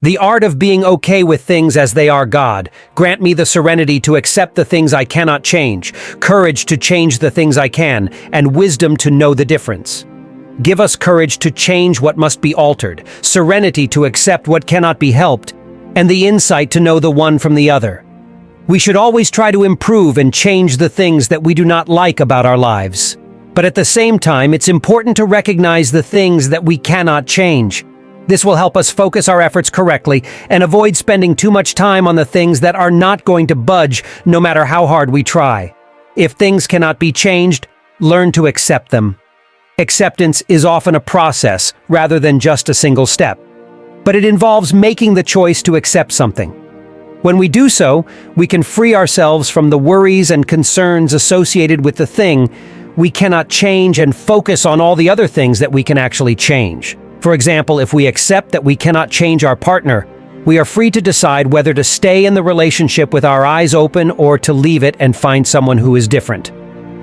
The art of being okay with things as they are, God. Grant me the serenity to accept the things I cannot change, courage to change the things I can, and wisdom to know the difference. Give us courage to change what must be altered, serenity to accept what cannot be helped, and the insight to know the one from the other. We should always try to improve and change the things that we do not like about our lives. But at the same time, it's important to recognize the things that we cannot change. This will help us focus our efforts correctly and avoid spending too much time on the things that are not going to budge no matter how hard we try. If things cannot be changed, learn to accept them. Acceptance is often a process rather than just a single step, but it involves making the choice to accept something. When we do so, we can free ourselves from the worries and concerns associated with the thing we cannot change and focus on all the other things that we can actually change. For example, if we accept that we cannot change our partner, we are free to decide whether to stay in the relationship with our eyes open or to leave it and find someone who is different.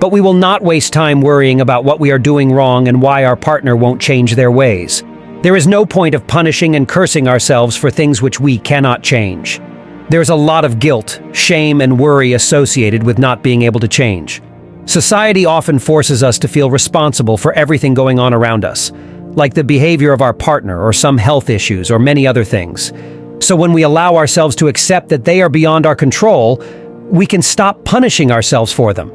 But we will not waste time worrying about what we are doing wrong and why our partner won't change their ways. There is no point of punishing and cursing ourselves for things which we cannot change. There is a lot of guilt, shame, and worry associated with not being able to change. Society often forces us to feel responsible for everything going on around us, like the behavior of our partner or some health issues or many other things. So when we allow ourselves to accept that they are beyond our control, we can stop punishing ourselves for them.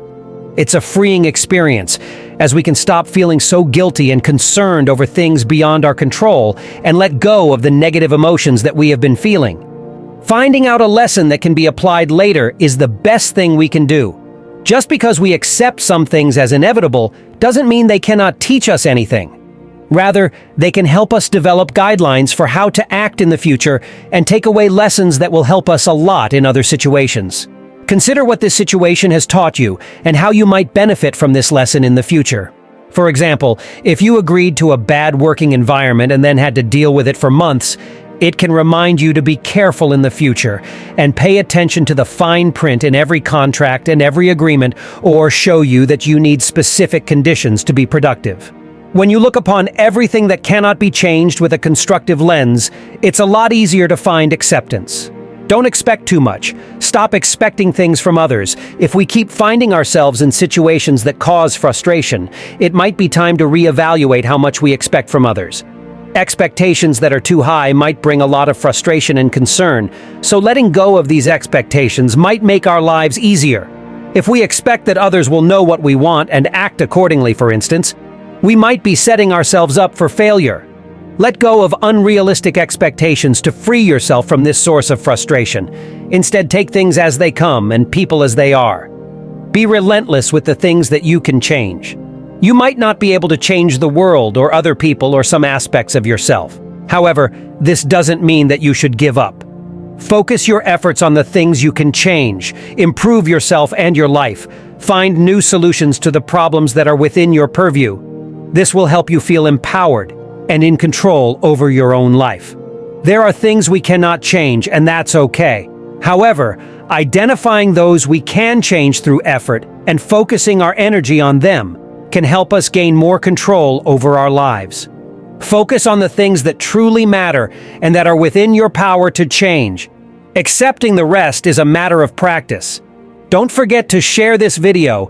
It's a freeing experience, as we can stop feeling so guilty and concerned over things beyond our control and let go of the negative emotions that we have been feeling. Finding out a lesson that can be applied later is the best thing we can do. Just because we accept some things as inevitable doesn't mean they cannot teach us anything. Rather, they can help us develop guidelines for how to act in the future and take away lessons that will help us a lot in other situations. Consider what this situation has taught you and how you might benefit from this lesson in the future. For example, if you agreed to a bad working environment and then had to deal with it for months, it can remind you to be careful in the future and pay attention to the fine print in every contract and every agreement, or show you that you need specific conditions to be productive. When you look upon everything that cannot be changed with a constructive lens, it's a lot easier to find acceptance. Don't expect too much. Stop expecting things from others. If we keep finding ourselves in situations that cause frustration, it might be time to reevaluate how much we expect from others. Expectations that are too high might bring a lot of frustration and concern, so letting go of these expectations might make our lives easier. If we expect that others will know what we want and act accordingly, for instance, we might be setting ourselves up for failure. Let go of unrealistic expectations to free yourself from this source of frustration. Instead, take things as they come and people as they are. Be relentless with the things that you can change. You might not be able to change the world or other people or some aspects of yourself. However, this doesn't mean that you should give up. Focus your efforts on the things you can change. Improve yourself and your life. Find new solutions to the problems that are within your purview. This will help you feel empowered and in control over your own life. There are things we cannot change, and that's okay. However, identifying those we can change through effort and focusing our energy on them can help us gain more control over our lives. Focus on the things that truly matter and that are within your power to change. Accepting the rest is a matter of practice. Don't forget to share this video